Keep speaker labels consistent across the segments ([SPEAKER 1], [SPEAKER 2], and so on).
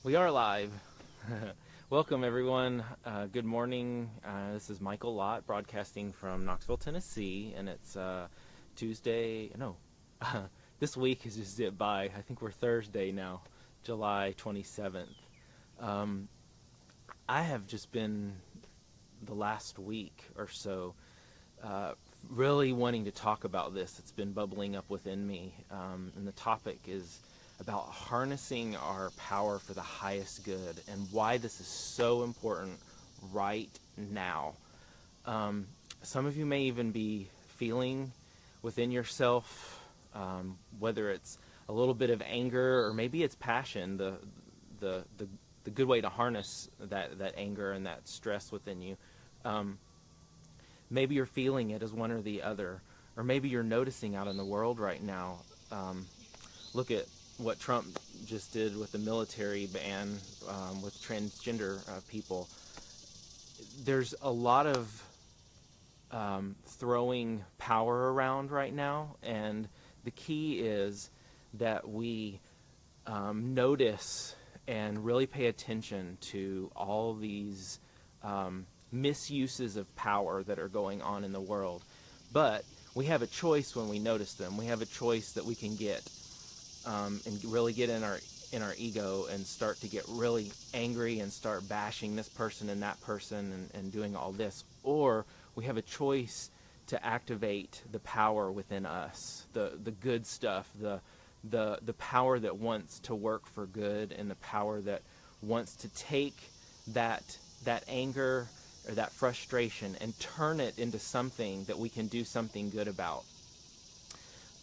[SPEAKER 1] We are live. Welcome, everyone. Good morning. This is Michael Lott broadcasting from Knoxville, Tennessee, and it's Tuesday. No, this week has just zipped by. I think we're Thursday now, July 27th. I have just been the last week or so really wanting to talk about this. It's been bubbling up within me, and the topic is about harnessing our power for the highest good and why this is so important right now. Some of you may even be feeling within yourself, whether it's a little bit of anger or maybe it's passion, the good way to harness that anger and that stress within you. Maybe you're feeling it as one or the other, or maybe you're noticing out in the world right now. Look at what Trump just did with the military ban with transgender people. There's a lot of throwing power around right now, and the key is that we notice and really pay attention to all these misuses of power that are going on in the world. But we have a choice when we notice them. We have a choice that we can get and really get in our ego and start to get really angry and start bashing this person and that person and doing all this. Or we have a choice to activate the power within us, the good stuff, the power that wants to work for good, and the power that wants to take that anger or that frustration and turn it into something that we can do something good about.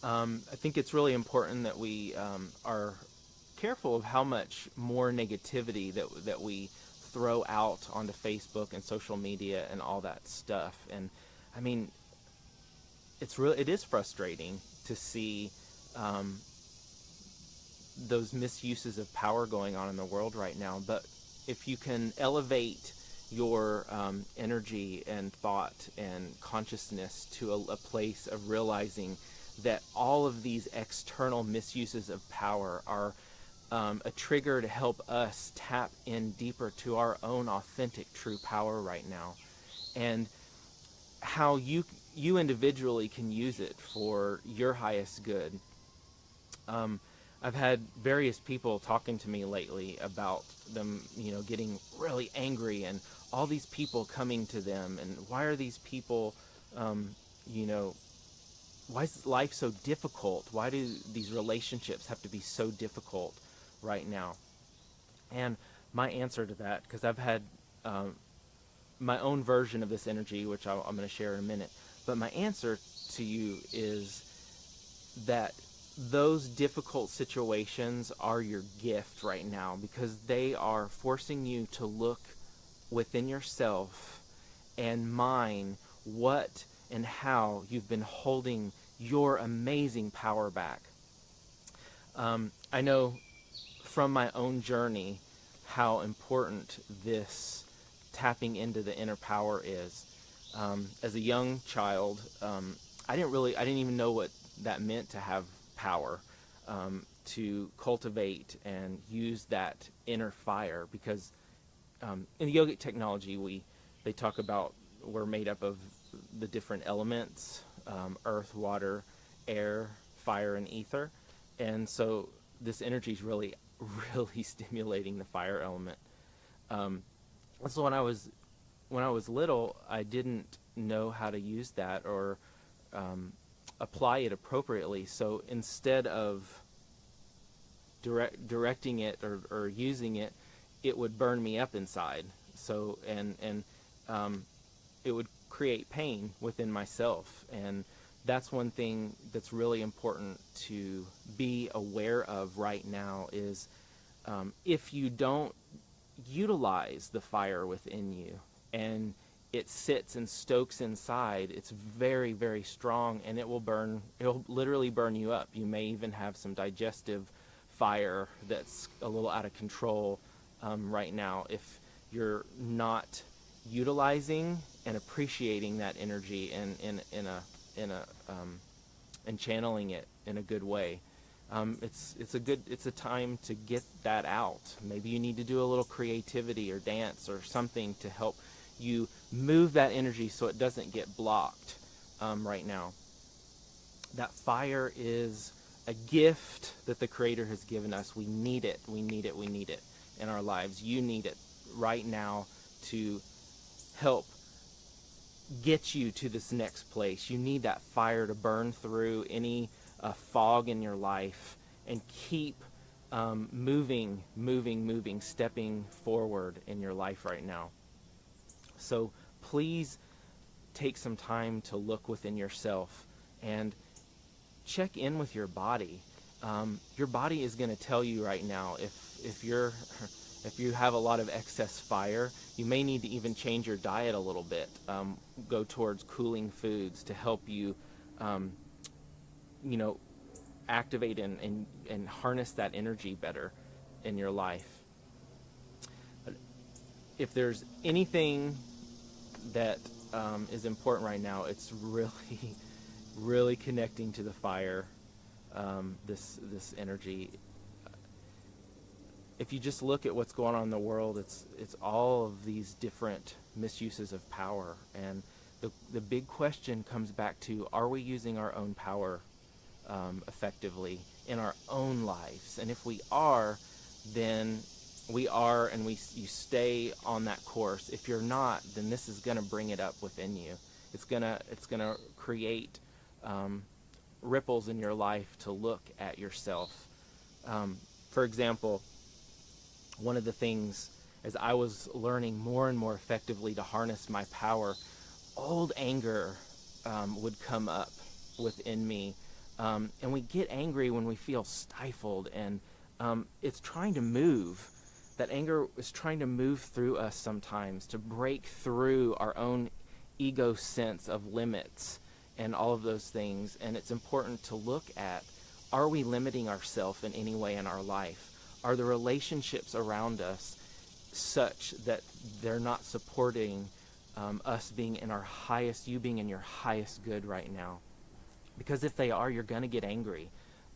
[SPEAKER 1] I think it's really important that we are careful of how much more negativity that we throw out onto Facebook and social media and all that stuff. And I mean, it is frustrating to see those misuses of power going on in the world right now. But if you can elevate your energy and thought and consciousness to a place of realizing that all of these external misuses of power are a trigger to help us tap in deeper to our own authentic true power right now, and how you individually can use it for your highest good. I've had various people talking to me lately about them, getting really angry and all these people coming to them, and why are these people, why is life so difficult? Why do these relationships have to be so difficult right now? And my answer to that, because I've had my own version of this energy, which I'm going to share in a minute, but my answer to you is that those difficult situations are your gift right now, because they are forcing you to look within yourself and mine what and how you've been holding your amazing power back. I know from my own journey how important this tapping into the inner power is. As a young child, I didn't even know what that meant to have power, to cultivate and use that inner fire, because in the yogic technology they talk about we're made up of the different elements, earth, water, air, fire, and ether, and so this energy is really stimulating the fire element. So when I was little, I didn't know how to use that or apply it appropriately. So instead of directing it or using it, it would burn me up inside. So and it would create pain within myself, and that's one thing that's really important to be aware of right now is if you don't utilize the fire within you and it sits and stokes inside, it's very, very strong, and it'll literally burn you up. You may even have some digestive fire that's a little out of control right now if you're not utilizing and appreciating that energy and channeling it in a good way. It's a time to get that out. Maybe you need to do a little creativity or dance or something to help you move that energy so it doesn't get blocked right now. That fire is a gift that the Creator has given us. We need it. We need it. We need it in our lives. You need it right now to help get you to this next place. You need that fire to burn through any fog in your life and keep moving, stepping forward in your life right now. So please take some time to look within yourself and check in with your body. Your body is going to tell you right now if you have a lot of excess fire. You may need to even change your diet a little bit. Go towards cooling foods to help you, activate and harness that energy better in your life. If there's anything that is important right now, it's really connecting to the fire, this energy. If you just look at what's going on in the world, it's all of these different misuses of power, and the big question comes back to: are we using our own power effectively in our own lives? And if we are, then we are, and you stay on that course. If you're not, then this is going to bring it up within you. It's gonna create ripples in your life to look at yourself. For example, one of the things as I was learning more and more effectively to harness my power, old anger would come up within me. And we get angry when we feel stifled, and it's trying to move. That anger is trying to move through us sometimes to break through our own ego sense of limits and all of those things. And it's important to look at, are we limiting ourselves in any way in our life? Are the relationships around us such that they're not supporting us being in our highest, you being in your highest good right now? Because if they are, you're going to get angry.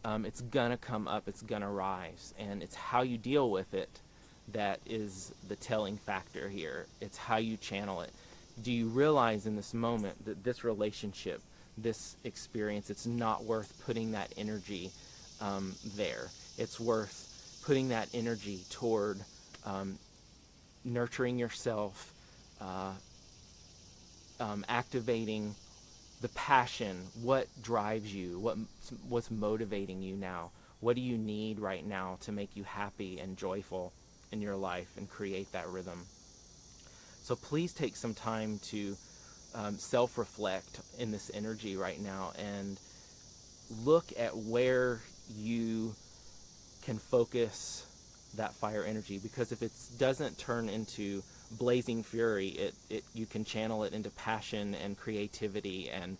[SPEAKER 1] It's going to come up, it's going to rise, and it's how you deal with it that is the telling factor here. It's how you channel it. Do you realize in this moment that this relationship, this experience, it's not worth putting that energy there? It's worth putting that energy toward nurturing yourself, activating the passion. What drives you? What's motivating you now? What do you need right now to make you happy and joyful in your life and create that rhythm? So please take some time to self-reflect in this energy right now and look at where you can focus that fire energy, because if it doesn't turn into blazing fury, you can channel it into passion and creativity and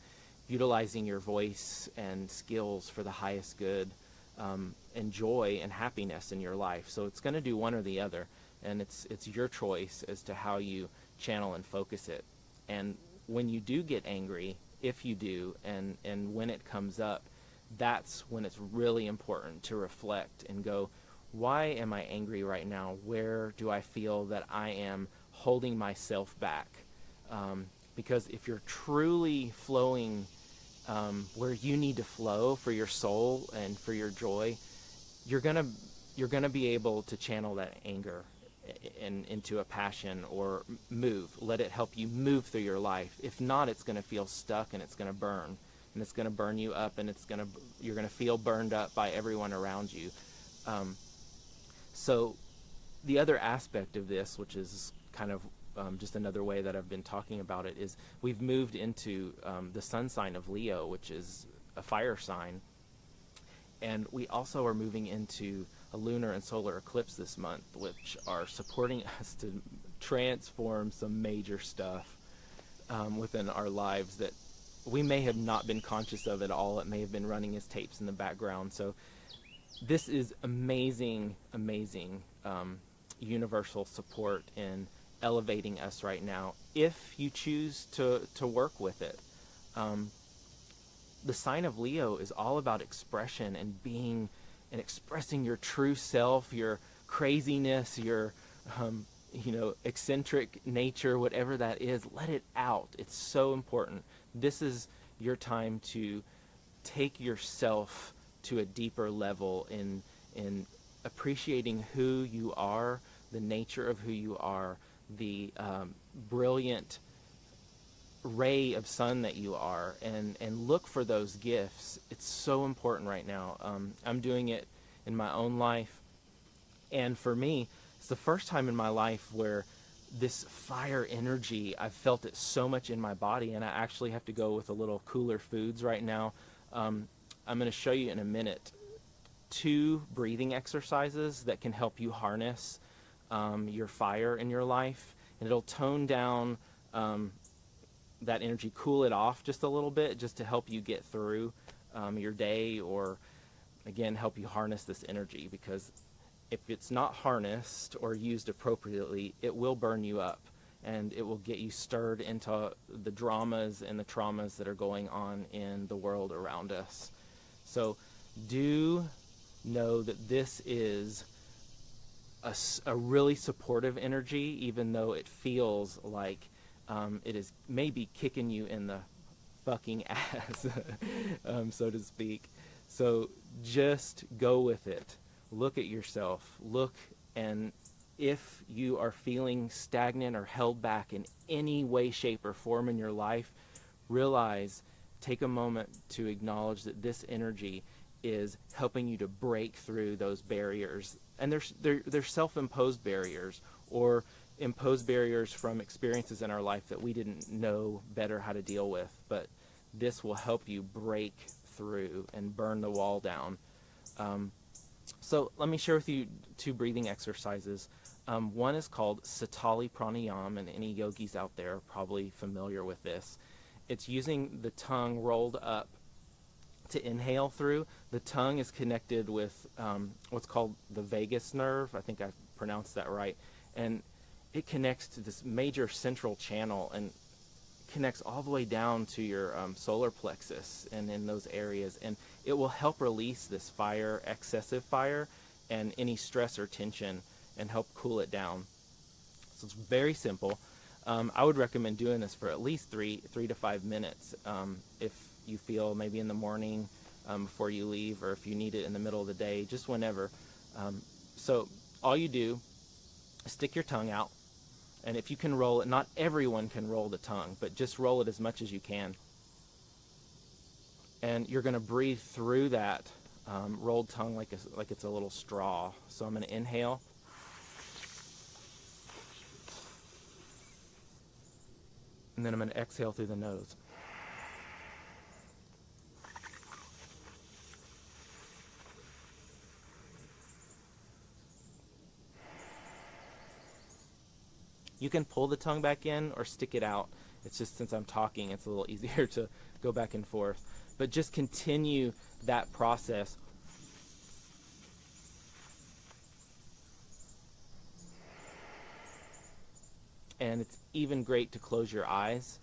[SPEAKER 1] utilizing your voice and skills for the highest good, and joy and happiness in your life. So it's going to do one or the other, and it's your choice as to how you channel and focus it. And when you do get angry, if you do, and when it comes up, that's when it's really important to reflect and go, why am I angry right now? Where do I feel that I am holding myself back? Because if you're truly flowing where you need to flow for your soul and for your joy, you're gonna be able to channel that anger into a passion, or let it help you move through your life. If not, it's gonna feel stuck and it's gonna burn, and it's gonna burn you up, and you're gonna feel burned up by everyone around you. So the other aspect of this, which is kind of just another way that I've been talking about it, is we've moved into the sun sign of Leo, which is a fire sign. And we also are moving into a lunar and solar eclipse this month, which are supporting us to transform some major stuff within our lives that we may have not been conscious of at all. It may have been running as tapes in the background. So this is amazing, amazing universal support in elevating us right now, if you choose to work with it. The sign of Leo is all about expression and being and expressing your true self, your craziness, your eccentric nature, whatever that is, let it out. It's so important. This is your time to take yourself to a deeper level in appreciating who you are, the nature of who you are, the brilliant ray of sun that you are, and look for those gifts. It's so important right now. I'm doing it in my own life, and for me, it's the first time in my life where this fire energy, I've felt it so much in my body, and I actually have to go with a little cooler foods right now. I'm going to show you in a minute 2 breathing exercises that can help you harness your fire in your life, and it'll tone down that energy, cool it off just a little bit, just to help you get through your day, or again, help you harness this energy, because if it's not harnessed or used appropriately, it will burn you up, and it will get you stirred into the dramas and the traumas that are going on in the world around us. So do know that this is a really supportive energy, even though it feels like it is maybe kicking you in the fucking ass, so to speak. So just go with it. Look at yourself. Look, and if you are feeling stagnant or held back in any way, shape, or form in your life, realize, take a moment to acknowledge that this energy is helping you to break through those barriers. And they're self-imposed barriers, or imposed barriers from experiences in our life that we didn't know better how to deal with. But this will help you break through and burn the wall down. So let me share with you 2 breathing exercises. One is called Sitali Pranayam, and any yogis out there are probably familiar with this. It's using the tongue rolled up to inhale through. The tongue is connected with what's called the vagus nerve. I think I pronounced that right. And it connects to this major central channel and connects all the way down to your solar plexus and in those areas. And it will help release this fire, excessive fire, and any stress or tension, and help cool it down. So it's very simple. I would recommend doing this for at least 3 to 5 minutes if you feel maybe in the morning before you leave, or if you need it in the middle of the day, just whenever. So all you do is stick your tongue out, and if you can roll it, not everyone can roll the tongue, but just roll it as much as you can. And you're going to breathe through that rolled tongue like it's a little straw. So I'm going to inhale. And then I'm going to exhale through the nose. You can pull the tongue back in or stick it out. It's just, since I'm talking, it's a little easier to go back and forth. But just continue that process. And it's even great to close your eyes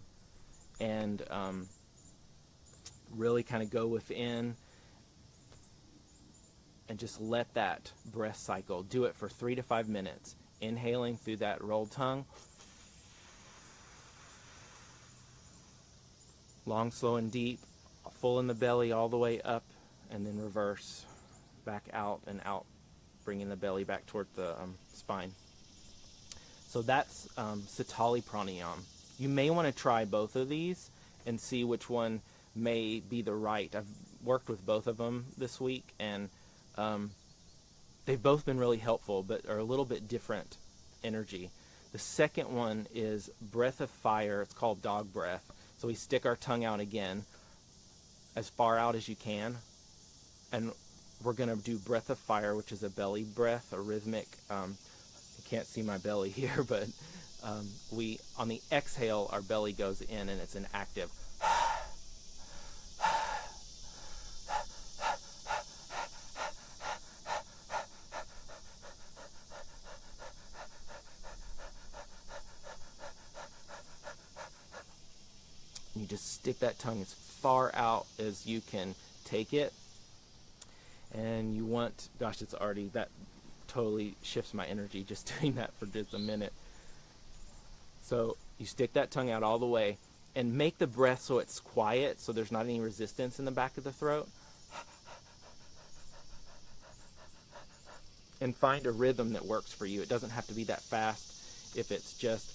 [SPEAKER 1] and really kind of go within and just let that breath cycle. Do it for 3 to 5 minutes. Inhaling through that rolled tongue. Long, slow, and deep. Full in the belly all the way up, and then reverse. Back out and out, bringing the belly back toward the spine. So that's Sitali Pranayam. You may want to try both of these and see which one may be the right. I've worked with both of them this week, and they've both been really helpful, but are a little bit different energy. The second one is breath of fire. It's called dog breath. So we stick our tongue out again, as far out as you can, and we're going to do breath of fire, which is a belly breath, a rhythmic. You can't see my belly here, but we, on the exhale, our belly goes in, and it's an active. You just stick that tongue as far out as you can take it, And you want, gosh, it's already, that totally shifts my energy just doing that for just a minute. So you stick that tongue out all the way and make the breath so it's quiet, so there's not any resistance in the back of the throat. And find a rhythm that works for you. It doesn't have to be that fast. If it's just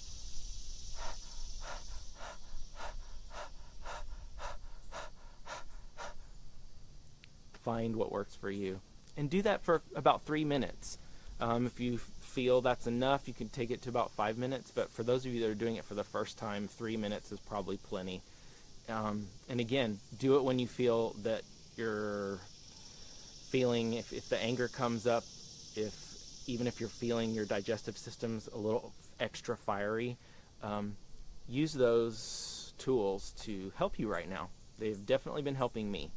[SPEAKER 1] find what works for you. And do that for about 3 minutes. If you feel that's enough, you can take it to about 5 minutes. But for those of you that are doing it for the first time, 3 minutes is probably plenty. And again, do it when you feel that you're feeling, if the anger comes up, even if you're feeling your digestive system's a little extra fiery, use those tools to help you right now. They've definitely been helping me.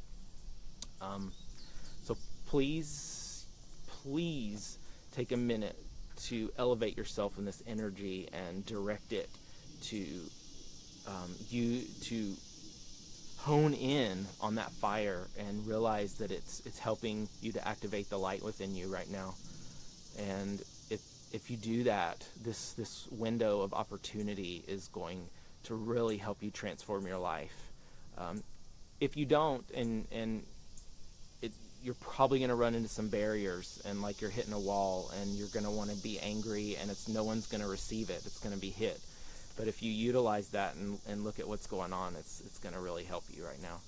[SPEAKER 1] So please take a minute to elevate yourself in this energy and direct it to you to hone in on that fire and realize that it's helping you to activate the light within you right now. And if you do that, this window of opportunity is going to really help you transform your life. If you don't, you're probably going to run into some barriers, and like you're hitting a wall, and you're going to want to be angry, and no one's going to receive it. It's going to be hit. But if you utilize that and look at what's going on, it's going to really help you right now.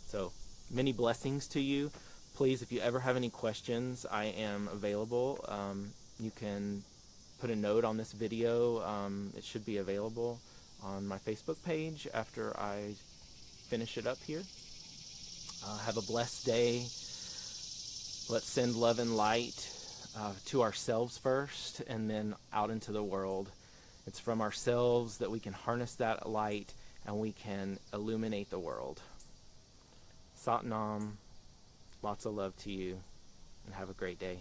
[SPEAKER 1] So many blessings to you. Please, if you ever have any questions, I am available. You can put a note on this video. It should be available on my Facebook page after I finish it up here. Have a blessed day. Let's send love and light to ourselves first, and then out into the world. It's from ourselves that we can harness that light and we can illuminate the world. Sat Nam, lots of love to you, and have a great day.